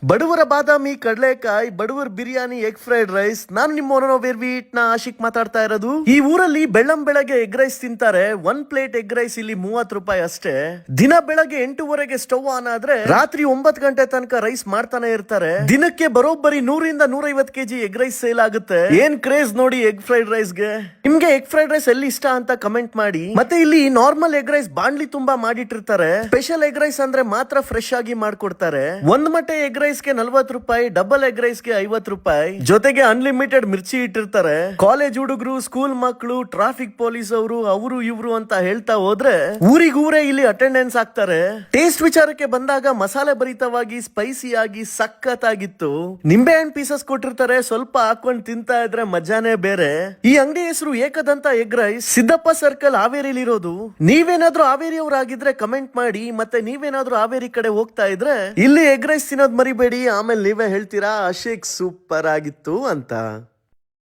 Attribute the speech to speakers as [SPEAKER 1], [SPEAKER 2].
[SPEAKER 1] ಬಡವರ ಬಾದಾಮಿ ಕಡಲೆಕಾಯಿ, ಬಡವರ ಬಿರಿಯಾನಿ, ಎಗ್ ಫ್ರೈಡ್ ರೈಸ್. ನಾನು ನಿಮ್ಮ ಆಶಿಕ್ ಮಾತಾಡ್ತಾ ಇರೋದು. ಈ ಊರಲ್ಲಿ ಬೆಳಗ್ಗೆ ಎಗ್ ರೈಸ್ ತಿಂತಾರೆ. 1 ಪ್ಲೇಟ್ ಎಗ್ ರೈಸ್ ಇಲ್ಲಿ 30 ರೂಪಾಯಿ ಅಷ್ಟೇ. ದಿನ ಬೆಳಗ್ಗೆ 8:30ಗೆ ಸ್ಟವ್ ಆನ್ ಆದ್ರೆ ರಾತ್ರಿ 9 ಗಂಟೆ ತನಕ ರೈಸ್ ಮಾಡ್ತಾನೆ ಇರ್ತಾರೆ. ದಿನಕ್ಕೆ ಬರೋಬ್ಬರಿ 100 ರಿಂದ 150 ಕೆಜಿ ಎಗ್ ರೈಸ್ ಸೇಲ್ ಆಗುತ್ತೆ. ಏನ್ ಕ್ರೇಜ್ ನೋಡಿ ಎಗ್ ಫ್ರೈಡ್ ರೈಸ್ ಗೆ. ನಿಮ್ಗೆ ಎಗ್ ಫ್ರೈಡ್ ರೈಸ್ ಎಲ್ಲಿ ಇಷ್ಟ ಅಂತ ಕಮೆಂಟ್ ಮಾಡಿ. ಮತ್ತೆ ಇಲ್ಲಿ ನಾರ್ಮಲ್ ಎಗ್ ರೈಸ್ ಬಾಣ್ಲಿ ತುಂಬಾ ಮಾಡಿಟ್ಟಿರ್ತಾರೆ. ಸ್ಪೆಷಲ್ ಎಗ್ ರೈಸ್ ಅಂದ್ರೆ ಮಾತ್ರ ಫ್ರೆಶ್ ಆಗಿ ಮಾಡ್ಕೊಡ್ತಾರೆ. ಒಂದ್ ಮಟ್ಟೆ ಎಗ್ ರೈಸ್ ಗೆ 40 ರೂಪಾಯಿ, ಡಬಲ್ ಎಗ್ ರೈಸ್ ಗೆ 50 ರೂಪಾಯಿ, ಜೊತೆಗೆ ಅನ್ಲಿಮಿಟೆಡ್ ಮಿರ್ಚಿ ಇಟ್ಟಿರ್ತಾರೆ. ಕಾಲೇಜ್ ಹುಡುಗರು, ಸ್ಕೂಲ್ ಮಕ್ಕಳು, ಟ್ರಾಫಿಕ್ ಪೊಲೀಸ್ ಅವರು ಇವ್ರು ಅಂತ ಹೇಳ್ತಾ ಹೋದ್ರೆ ಊರೇ ಇಲ್ಲಿ ಅಟೆಂಡೆನ್ಸ್ ಆಗ್ತಾರೆ. ಟೇಸ್ಟ್ ವಿಚಾರಕ್ಕೆ ಬಂದಾಗ ಮಸಾಲೆ ಭರಿತವಾಗಿ, ಸ್ಪೈಸಿ ಆಗಿ ಸಖತ್ತಾಗಿತ್ತು. ನಿಂಬೆ ಹಣ್ಣು ಪೀಸಸ್ ಕೊಟ್ಟಿರ್ತಾರೆ. ಸ್ವಲ್ಪ ಹಾಕೊಂಡ್ ತಿಂತಾ ಇದ್ರೆ ಮಜಾನೇ ಬೇರೆ. ಈ ಅಂಗಡಿ ಹೆಸರು Ekadanta egg rice, Siddappa circle, ಹಾವೇರಿಲಿ ಇರೋದು. ನೀವೇನಾದ್ರೂ ಹಾವೇರಿಯವರಾಗಿದ್ರೆ ಕಮೆಂಟ್ ಮಾಡಿ. ಮತ್ತೆ ನೀವೇನಾದ್ರೂ ಹಾವೇರಿ ಕಡೆ ಹೋಗ್ತಾ ಇದ್ರೆ ಇಲ್ಲಿ ಎಗ್ ರೈಸ್ ತಿನ್ನೋದ್ ಮರಿಬೇಡಿ. ಆಮೇಲೆ ನೀವೇ ಹೇಳ್ತೀರಾ ಆಶಿಕ್ ಸೂಪರ್ ಆಗಿತ್ತು ಅಂತ.